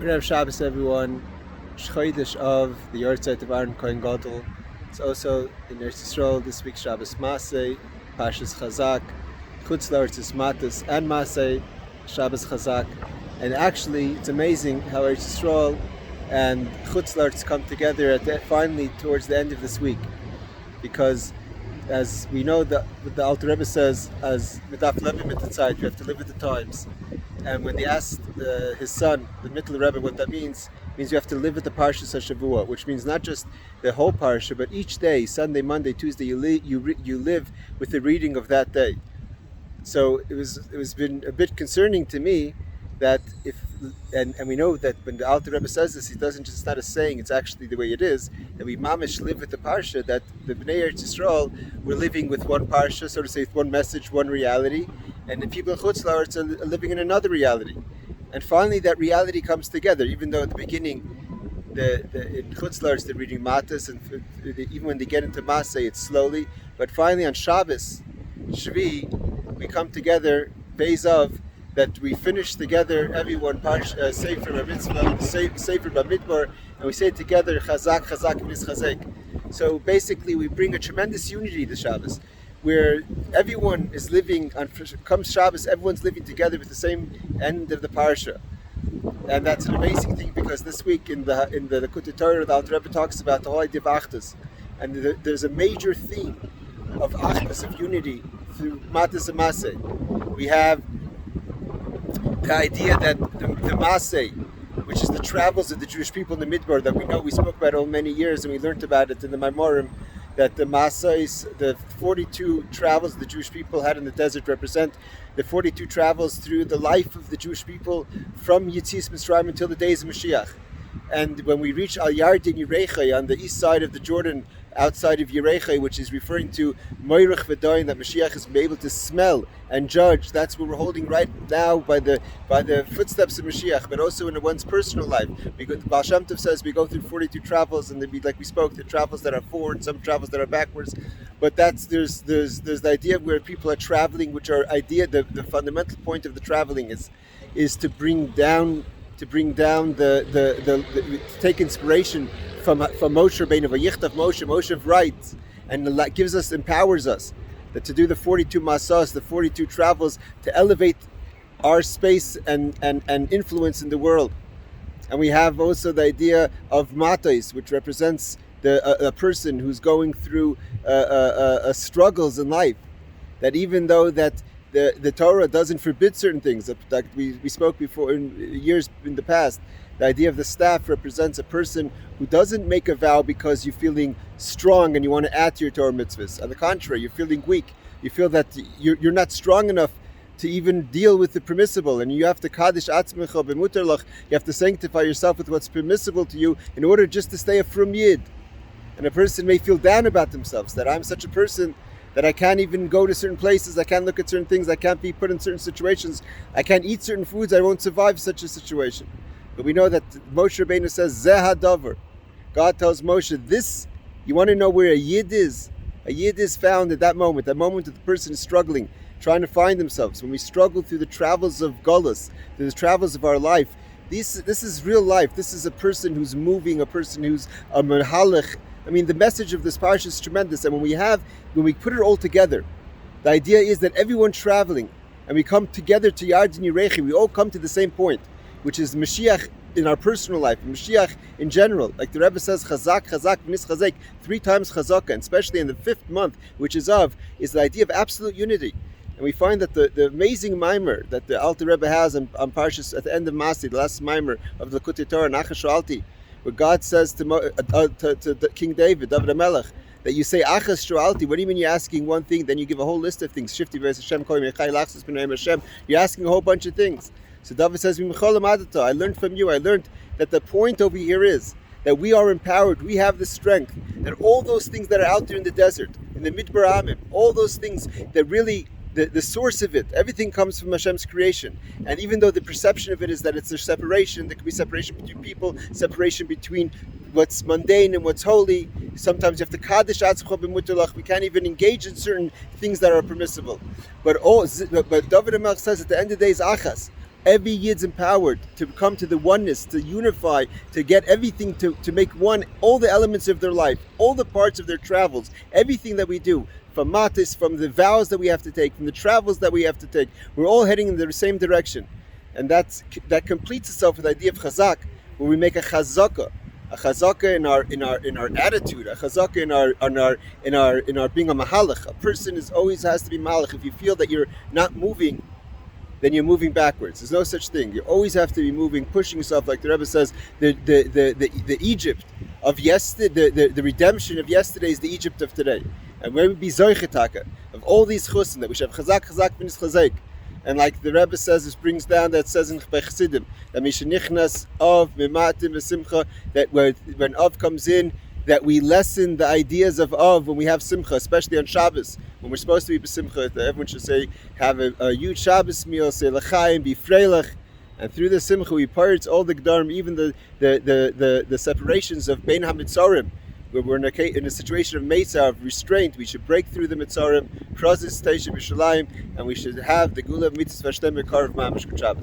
Good Erev Shabbos, everyone. Shchodesh of the Yortzeit of Aaron Kohen Gadol. It's also in Eretz Yisrael this week Shabbos Masei, Parshas Chazak, Chutz La'aretz is Matos and Masei, Shabbos Chazak. And actually, it's amazing how Eretz Yisrael and Chutz La'aretz come together finally towards the end of this week, because as we know that what the Alter Rebbe says, as Midaf Levim at the side, you have to live with the times. And when they asked his son, the Mittel Rebbe, what that means you have to live with the Parshas HaShavua, which means not just the whole Parsha, but each day, Sunday, Monday, Tuesday, you live with the reading of that day. So it was been a bit concerning to me that and we know that when the Alter Rebbe says this, he doesn't just, it's not a saying, it's actually the way it is, that we mamish live with the Parsha, that the Bnei Eretz Yisrael, we're living with one Parsha, so to say, one message, one reality, and the people of Chutz La'aretz are living in another reality. And finally that reality comes together, even though at the beginning, in Chutz La'aretz they're reading Matos, and even when they get into Masei, it's slowly, but finally on Shabbos, Shvi, we come together, Beis of, that we finish together, everyone, Sefer B'Mitzvah, Sefer B'Midbar, and we say together, Chazak, Chazak, V'nis Chazek. So basically we bring a tremendous unity to Shabbos, where everyone is living, comes Shabbos, everyone's living together with the same end of the Parsha. And that's an amazing thing, because this week in the Likutei Torah, the Alter Rebbe talks about the whole idea of Achdus. And there's a major theme of Achdus, of unity, through Matos and Masei. We have the idea that the Masei, which is the travels of the Jewish people in the Midbar, that we know we spoke about all many years, and we learned about it in the Maimorim, that the Masei, the 42 travels the Jewish people had in the desert, represent the 42 travels through the life of the Jewish people from Yetzias Mitzrayim until the days of Mashiach. And when we reach Al Yardin Yerechai, on the east side of the Jordan, outside of Yerechai, which is referring to Moirich V'Dayin, that Mashiach is able to smell and judge. That's what we're holding right now by the footsteps of Mashiach, but also in one's personal life. The Baal Shem Tov says we go through 42 travels, and there'd be, like we spoke, the travels that are forward, some travels that are backwards. But there's the idea where people are traveling, which are the fundamental point of the traveling is to bring down to take inspiration from Moshe Rabbeinu, Vayichtav Moshe writes, and empowers us that to do the 42 Masas, the 42 travels, to elevate our space and influence in the world. And we have also the idea of Matos, which represents a person who's going through struggles in life, that even though that the Torah doesn't forbid certain things, that we spoke before in years in the past. The idea of the staff represents a person who doesn't make a vow because you're feeling strong and you want to add to your Torah mitzvahs. On the contrary, you're feeling weak. You feel that you're not strong enough to even deal with the permissible, and you have to kaddish atzmecha b'mutar lach. You have to sanctify yourself with what's permissible to you in order just to stay a frum yid. And a person may feel down about themselves, that I'm such a person that I can't even go to certain places, I can't look at certain things, I can't be put in certain situations, I can't eat certain foods, I won't survive such a situation. But we know that Moshe Rabbeinu says, Zeh hadavar. God tells Moshe, this, you want to know where a yid is? A yid is found at that moment that the person is struggling, trying to find themselves. When we struggle through the travels of Golus, through the travels of our life, this is real life. This is a person who's moving, a person who's a merhalach. I mean, the message of this parsha is tremendous. And when we put it all together, the idea is that everyone's traveling, and we come together to Yardin Yerechai, we all come to the same point, which is Mashiach in our personal life, Mashiach in general. Like the Rebbe says, Chazak, Chazak, V'nis Chazek, 3 times Chazaka, and especially in the 5th month, which is the idea of absolute unity. And we find that the amazing mimer that the Alter Rebbe has on Parshas at the end of Masei, the last mimer of the Likutei Torah, Nachash Shalti, where God says to King David HaMelech, that you say Achas Shalti. What do you mean you're asking one thing, then you give a whole list of things? Shifti Beis Hashem, Kol Yemei Chai, Lachzis B'nei Hashem. You're asking a whole bunch of things. So David says, I learned from you. I learned that the point over here is that we are empowered, we have the strength, that all those things that are out there in the desert, in the Midbar Amim, all those things that really, the source of it, everything comes from Hashem's creation. And even though the perception of it is that it's a separation, there could be separation between people, separation between what's mundane and what's holy. Sometimes you have to kaddish atzmecha b'mutar lach. We can't even engage in certain things that are permissible. But David HaMelech says at the end of the day is achas. Every Yid's empowered to come to the oneness, to unify, to get everything to make one, all the elements of their life, all the parts of their travels, everything that we do, from Matos, from the vows that we have to take, from the travels that we have to take, we're all heading in the same direction. And that completes itself with the idea of Chazak, where we make a chazaka in our attitude, a chazaka in our being a mahalach. A person always has to be mahalach. If you feel that you're not moving, then you're moving backwards. There's no such thing. You always have to be moving, pushing yourself, like the Rebbe says. The Egypt of yesterday, the redemption of yesterday is the Egypt of today. And when we be zoichetaka of all these chusim, that we should have chazak v'nis chazak. And like the Rebbe says, this brings down that says in Chasidim that mishenichnas of mimatim v'simcha, that when Av comes in, that we lessen the ideas of Av when we have simcha, especially on Shabbos, when we're supposed to be b'simcha. Everyone should say, have a huge Shabbos meal, say l'chaim, be freilach, and through the simcha we purge all the gedarim, even the separations of bein hamitzarim. Where we're in a situation of meitzah, of restraint, we should break through the mitzarim, cross the station of Yerushalayim, and we should have the gula of mitzvah shtem bekar of mamash Shabbos.